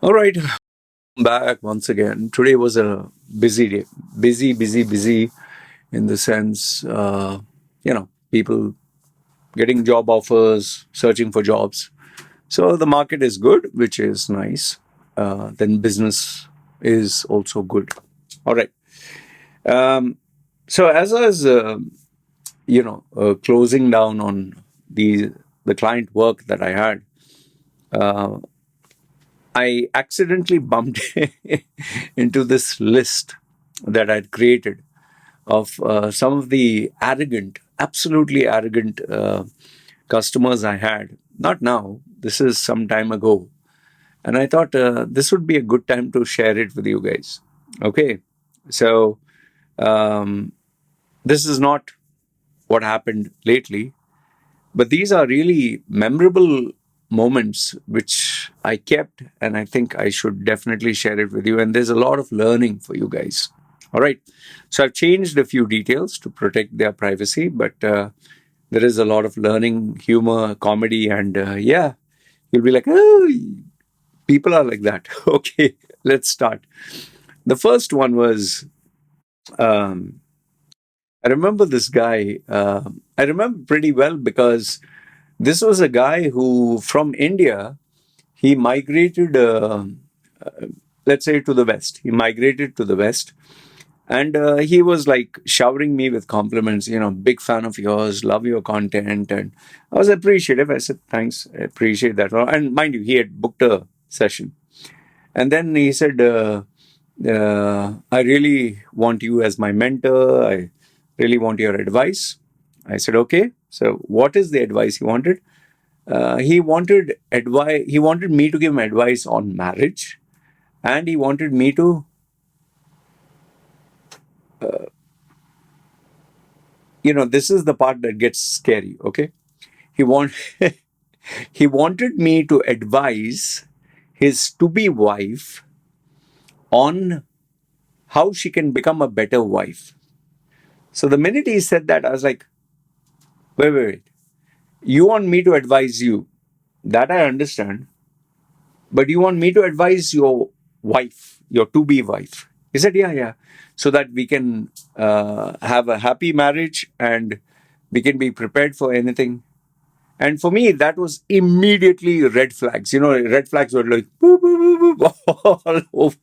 All right, back once again. Today was a busy day. Busy in the sense, people getting job offers, searching for jobs. So the market is good, which is nice. Then business is also good. All right. Um, so as I was, closing down on the client work that I had, uh, I accidentally bumped into this list that I'd created of some of the absolutely arrogant customers I had. Not now, this is some time ago. And I thought this would be a good time to share it with you guys. Okay. So, um, this is not what happened lately, but these are really memorable moments which I kept, and I think I should definitely share it with you. And there's a lot of learning for you guys. All right. So I've changed a few details to protect their privacy, but there is a lot of learning, humor, comedy, and yeah, you'll be like, oh, people are like that. Okay, let's start. The first one was um, I remember this guy. I remember pretty well because this was a guy who, from India, he migrated, let's say, to the West. He migrated to the West. And he was like showering me with compliments, big fan of yours, love your content. And I was appreciative. I said, thanks, I appreciate that. And mind you, he had booked a session. And then he said, I really want you as my mentor. I really want your advice. I said, okay. So, what is the advice he wanted? He wanted advice. He wanted me to give him advice on marriage, and he wanted me to, this is the part that gets scary. Okay, he want he wanted me to advise his to-be wife on how she can become a better wife. So the minute he said that, I was like, wait. You want me to advise you? That I understand. But you want me to advise your wife, your to-be wife? He said, yeah. So that we can have a happy marriage and we can be prepared for anything. And for me, that was immediately red flags. Red flags were like, boop, boop, boop, boop, all over.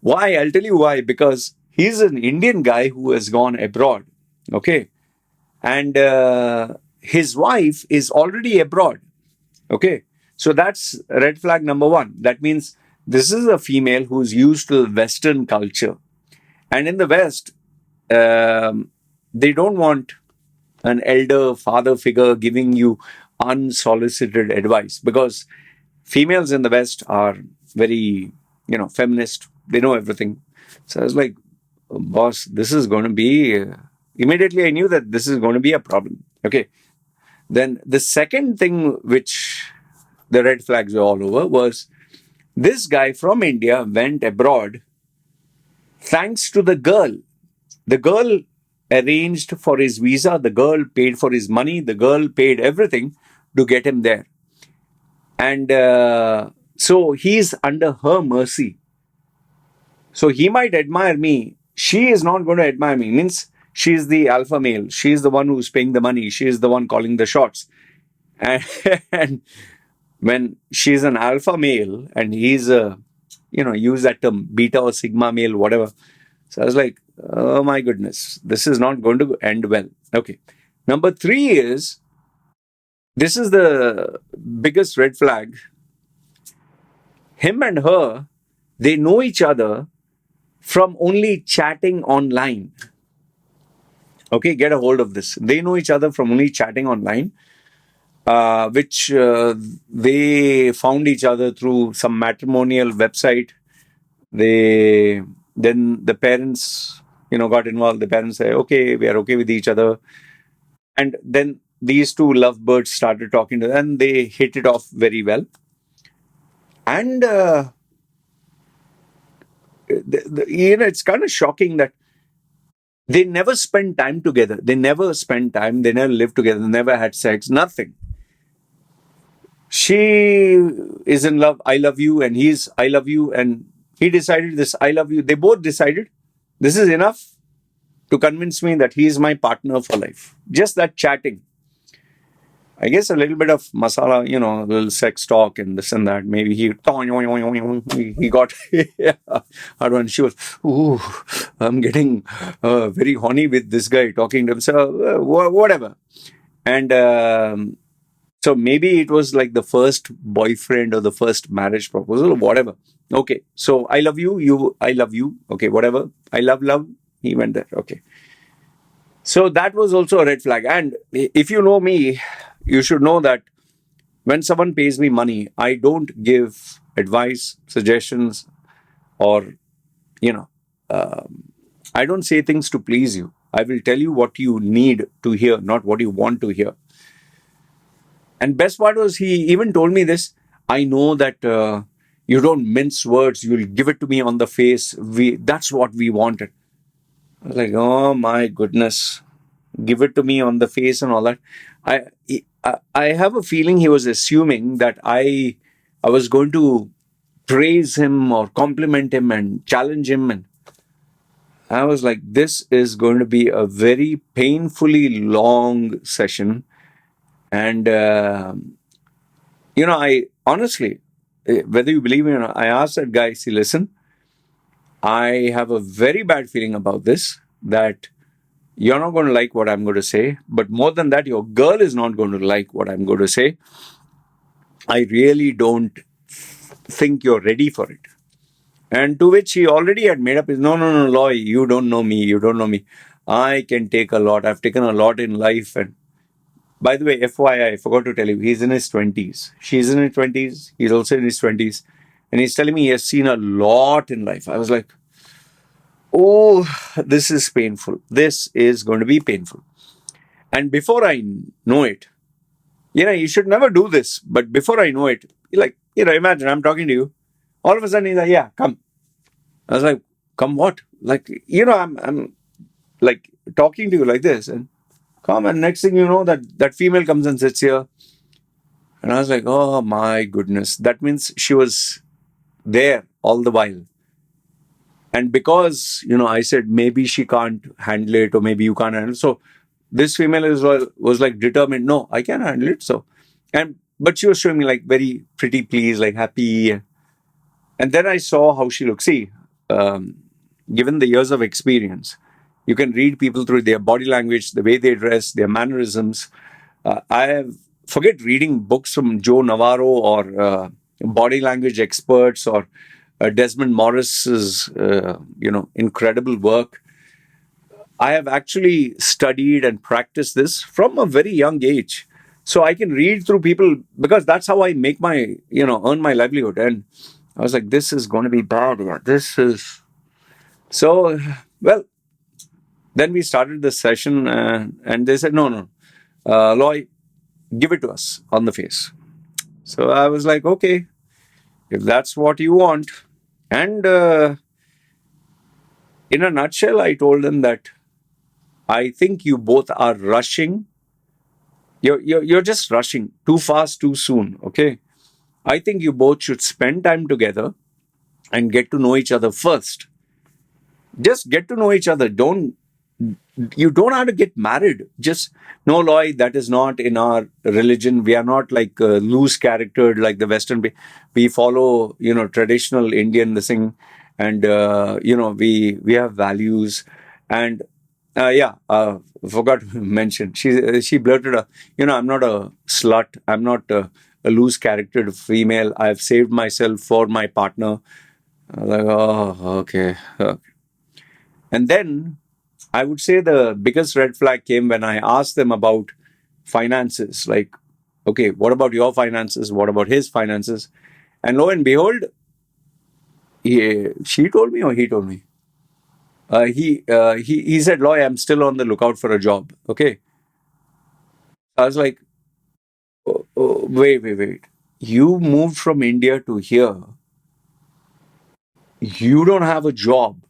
Why? I'll tell you why. Because he's an Indian guy who has gone abroad. Okay. And his wife is already abroad. Okay. So that's red flag number one. That means this is a female who's used to Western culture. And in the West, they don't want an elder father figure giving you unsolicited advice because females in the West are very, feminist. They know everything. So I was like, boss, this is going to be. Immediately, I knew that this is going to be a problem. Okay. Then the second thing which the red flags were all over was this guy from India went abroad thanks to the girl. The girl arranged for his visa, the girl paid for his money, the girl paid everything to get him there. And so he's under her mercy. So he might admire me. She is not going to admire me. Means she's the alpha male. She's the one who's paying the money. She's the one calling the shots. And, and when she's an alpha male and he's a, use that term, beta or sigma male, whatever. So I was like, oh my goodness, this is not going to end well. Okay. Number three is, this is the biggest red flag. Him and her, they know each other from only chatting online. Okay, get a hold of this. They know each other from only chatting online, which they found each other through some matrimonial website. Then the parents, got involved. The parents say, okay, we are okay with each other. And then these two lovebirds started talking to them and they hit it off very well. And, it's kind of shocking that they never spend time together. They never spend time. They never lived together. They never had sex. Nothing. She is in love, I love you, and he's I love you, and he decided this I love you. They both decided this is enough to convince me that he is my partner for life. Just that chatting. I guess a little bit of masala, a little sex talk and this and that. Maybe he got hard one. She was, ooh, I'm getting very horny with this guy talking to himself, whatever. And so maybe it was like the first boyfriend or the first marriage proposal or whatever. Okay, so I love you, I love you. Okay, whatever. I love. He went there. Okay. So that was also a red flag. And if you know me, you should know that when someone pays me money, I don't give advice, suggestions, or, you know, I don't say things to please you. I will tell you what you need to hear, not what you want to hear. And best part was he even told me this. I know that you don't mince words. You'll give it to me on the face. That's what we wanted. I was like, oh my goodness, give it to me on the face and all that. I have a feeling he was assuming that I was going to praise him or compliment him and challenge him, and I was like, this is going to be a very painfully long session. And I honestly, whether you believe me or not, I asked that guy, see, listen, I have a very bad feeling about this, that you're not going to like what I'm going to say. But more than that, your girl is not going to like what I'm going to say. I really don't think you're ready for it. And to which he already had made up his, no, no, no, Loy, you don't know me. You don't know me. I can take a lot. I've taken a lot in life. And by the way, FYI, I forgot to tell you, he's in his 20s. She's in her 20s. He's also in his 20s. And he's telling me he has seen a lot in life. I was like, oh, this is painful. This is going to be painful. And before I know it, you should never do this. But before I know it, imagine I'm talking to you. All of a sudden, he's like, yeah, come. I was like, come what? Like, I'm like talking to you like this. And come. And next thing you know, that female comes and sits here. And I was like, oh my goodness. That means she was there all the while. And because, I said maybe she can't handle it or maybe you can't handle it. So this female was like determined, no, I can handle it. So, but she was showing me like very pretty pleased, like happy. And then I saw how she looked. See, given the years of experience, you can read people through their body language, the way they dress, their mannerisms. Forget reading books from Joe Navarro or body language experts or Desmond Morris's, incredible work. I have actually studied and practiced this from a very young age. So I can read through people because that's how I make earn my livelihood. And I was like, this is going to be bad. Yeah. This is. So, well, then we started the session and they said, no, Loy, give it to us on the face. So I was like, okay, if that's what you want. And in a nutshell, I told them that I think you both are rushing. You're just rushing too fast, too soon. Okay. I think you both should spend time together and get to know each other first. Just get to know each other. You don't have to get married. Just no, Loy, that is not in our religion. We are not like loose charactered like the Western. We follow, traditional Indian this thing, and we have values. And forgot to mention. She blurted out, I'm not a slut. I'm not a loose charactered female. I've saved myself for my partner. I was like, oh, okay. And then I would say the biggest red flag came when I asked them about finances. Like, okay, what about your finances? What about his finances? And lo and behold, she told me or he told me? He said, Loy, I'm still on the lookout for a job. Okay. I was like, wait. You moved from India to here. You don't have a job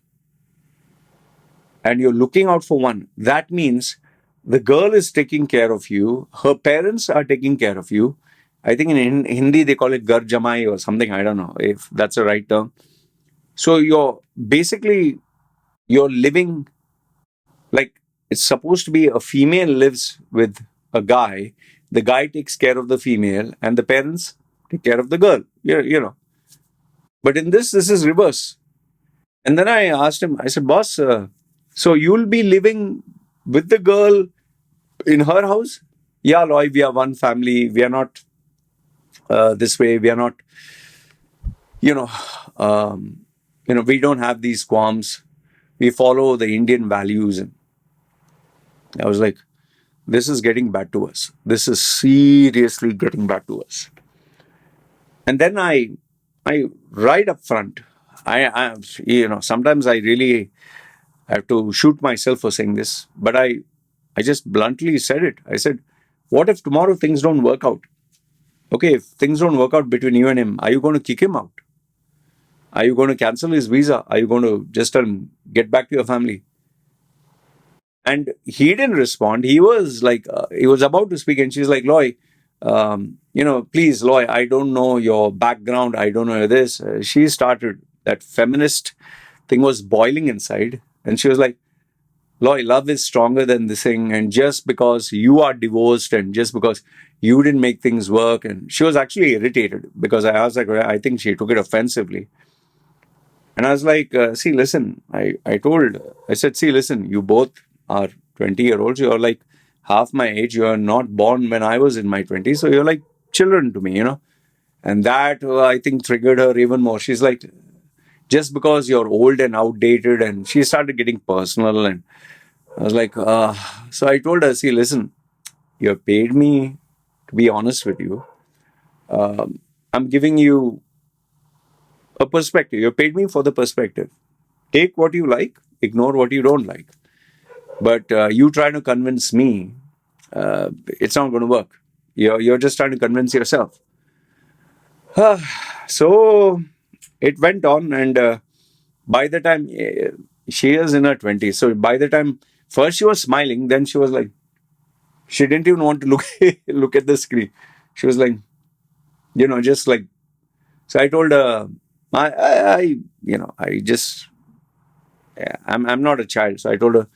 and you're looking out for one. That means the girl is taking care of you, her parents are taking care of you, I think in Hindi they call it gar jamai or something. I don't know if that's the right term. So you're basically you're living like it's supposed to be a female lives with a guy. The guy takes care of the female, and the parents take care of the girl. But in this is reverse. And then I asked him. I said, "Boss, so you'll be living with the girl in her house?" Yeah, Loy, we are one family. We are not this way. We are not, you know, we don't have these qualms. We follow the Indian values. And I was like, this is getting bad to us. This is seriously getting bad to us. And then I right up front, sometimes I really have to shoot myself for saying this, but I just bluntly said it. I said, what if tomorrow things don't work out? Okay, if things don't work out between you and him, are you going to kick him out? Are you going to cancel his visa? Are you going to just get back to your family? And he didn't respond. He was like, he was about to speak, and she's like, Loy, please, Loy, I don't know your background. I don't know this. She started, that feminist thing was boiling inside. And she was like, Loy, love is stronger than this thing. And just because you are divorced and just because you didn't make things work. And she was actually irritated because I was like, I think she took it offensively. And I was like, see, listen, I said, see, listen, you both are 20-year-olds. You're like half my age. You're not born when I was in my 20s. So you're like children to me. And that, I think, triggered her even more. She's like, just because you're old and outdated. And she started getting personal. And I was like, so I told her, see, listen, you have paid me to be honest with you. I'm giving you a perspective. You paid me for the perspective. Take what you like, ignore what you don't like. But you trying to convince me, it's not going to work. You're just trying to convince yourself. So it went on, and by the time she is in her 20s, so by the time first she was smiling, then she was like, she didn't even want to look at the screen. She was like, just like. So I told her, I just, yeah, I'm not a child. So I told her,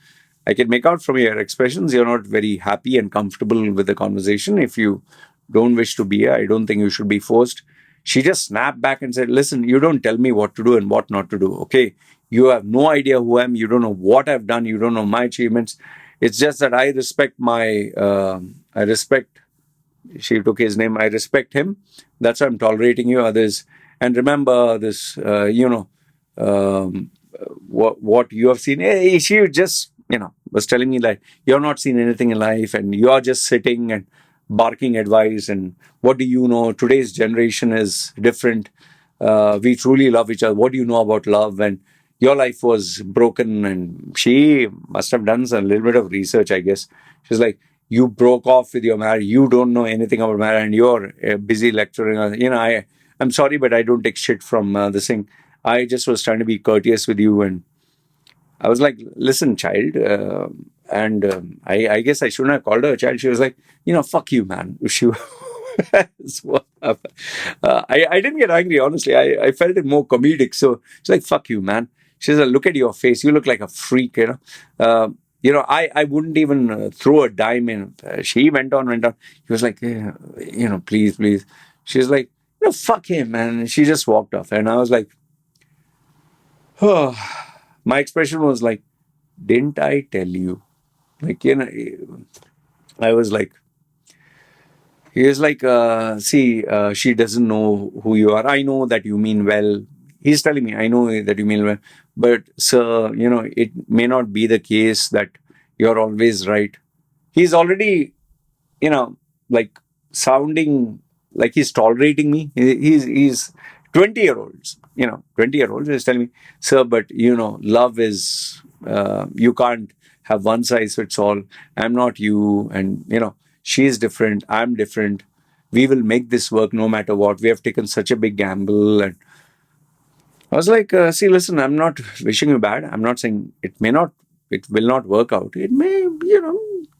I can make out from your expressions you're not very happy and comfortable with the conversation. If you don't wish to be here, I don't think you should be forced. She just snapped back and said, listen, you don't tell me what to do and what not to do. Okay. You have no idea who I am. You don't know what I've done. You don't know my achievements. It's just that I respect she took his name. I respect him. That's why I'm tolerating you, others. And remember this, what you have seen. She just, was telling me like, you're not seen anything in life and you're just sitting and barking advice. And what do you know? Today's generation is different. We truly love each other. What do you know about love? And your life was broken. And she must have done a little bit of research, I guess. She's like, you broke off with your marriage. You don't know anything about marriage, and you're busy lecturing. I'm sorry, but I don't take shit from this thing. I just was trying to be courteous with you, and I was like, listen, child. And I guess I shouldn't have called her a child. She was like, fuck you, man. She, I didn't get angry, honestly. I felt it more comedic. So she's like, fuck you, man. She said, look at your face. You look like a freak. I wouldn't even throw a dime in. She went on. He was like, yeah, please, please. She's like, fuck him, man. And she just walked off. And I was like, oh. My expression was like, didn't I tell you? Like, I was like, he was like, see, she doesn't know who you are. I know that you mean well. He's telling me, I know that you mean well. But, sir, it may not be the case that you're always right. He's already, like sounding like he's tolerating me. He's 20-year-olds, 20-year-olds is telling me, sir, but, love is, you can't have one size fits all. I'm not you. And, she's different. I'm different. We will make this work no matter what. We have taken such a big gamble. And I was like, see, listen, I'm not wishing you bad. I'm not saying it will not work out. It may,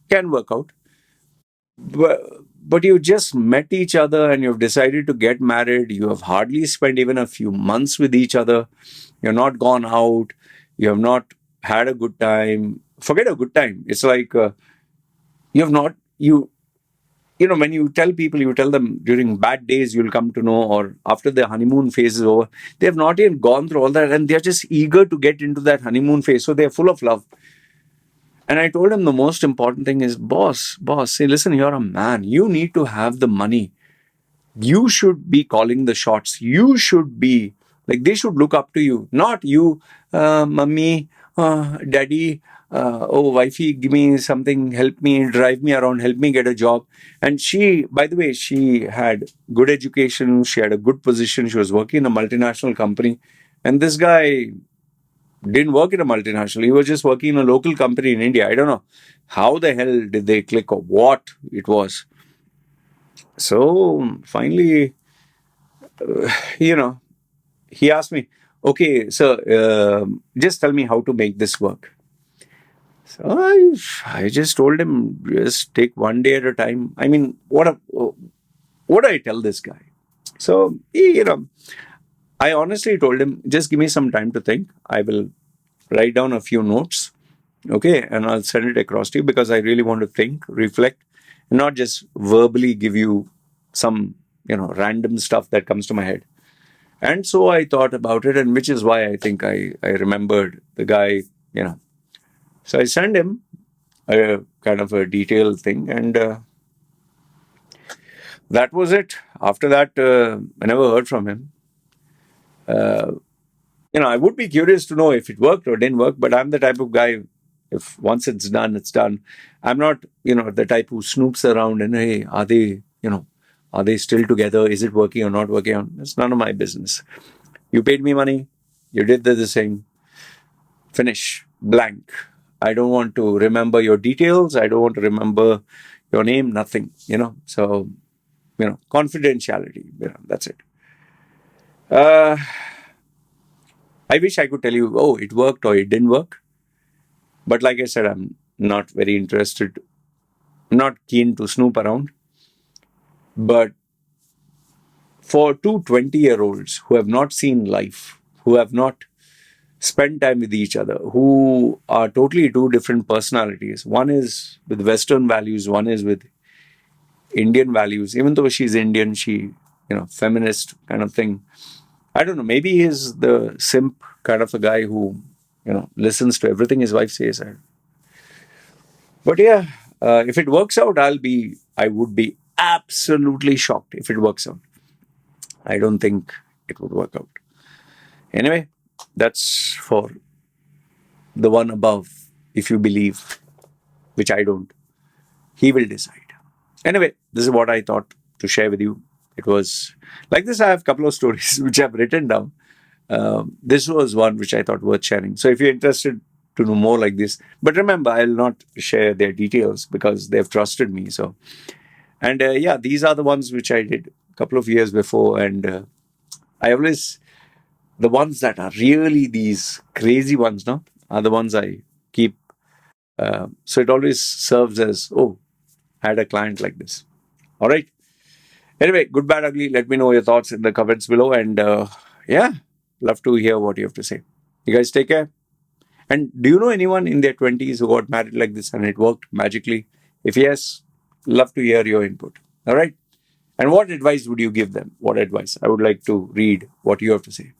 can work out. but you just met each other and you've decided to get married. You have hardly spent even a few months with each other. You're not gone out. You have not had a good time. Forget a good time. It's like you have not, when you tell people, you tell them during bad days, you'll come to know, or after the honeymoon phase is over, they have not even gone through all that and they're just eager to get into that honeymoon phase. So they're full of love. And I told him the most important thing is, boss, say, listen, you're a man. You need to have the money. You should be calling the shots. You should be like, they should look up to you, not you, mummy, daddy, oh, wifey, give me something, help me, drive me around, help me get a job. And she, by the way, she had good education. She had a good position. She was working in a multinational company. And this guy didn't work in a multinational. He was just working in a local company in India. I don't know how the hell did they click or what it was. So finally, you know, he asked me, okay, so just tell me how to make this work. So I just told him, just take one day at a time. I mean, what do I tell this guy? So, I honestly told him, just give me some time to think. I will write down a few notes, okay, and I'll send it across to you because I really want to think, reflect, and not just verbally give you some, random stuff that comes to my head. And so I thought about it, and which is why I think I remembered the guy, So I sent him a kind of a detailed thing, and that was it. After that, I never heard from him. Uh, I would be curious to know if it worked or didn't work, but I'm the type of guy, if once it's done, it's done. I'm not, the type who snoops around and, hey, are they still together? Is it working or not working? It's none of my business. You paid me money. You did this thing. Finish. Blank. I don't want to remember your details. I don't want to remember your name. Nothing, So, confidentiality. That's it. I wish I could tell you, oh, it worked or it didn't work. But like I said, I'm not very interested, not keen to snoop around. But for two 20-year-olds who have not seen life, who have not spent time with each other, who are totally two different personalities, one is with Western values, one is with Indian values. Even though she's Indian, she, feminist kind of thing. I don't know, maybe he's the simp kind of a guy who, listens to everything his wife says. But yeah, if it works out, I would be absolutely shocked if it works out. I don't think it would work out. Anyway, that's for the one above. If you believe, which I don't, he will decide. Anyway, this is what I thought to share with you. It was like this. I have a couple of stories which I've written down. This was one which I thought worth sharing. So if you're interested to know more like this, but remember, I'll not share their details because they've trusted me. So, and yeah, these are the ones which I did a couple of years before. And I always, the ones that are really these crazy ones, no, are the ones I keep. So it always serves as, oh, I had a client like this. All right. Anyway, good, bad, ugly. Let me know your thoughts in the comments below. And yeah, love to hear what you have to say. You guys take care. And do you know anyone in their 20s who got married like this and it worked magically? If yes, love to hear your input. All right. And what advice would you give them? What advice? I would like to read what you have to say.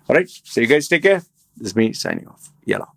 All right. So you guys take care. This is me signing off. Yalla.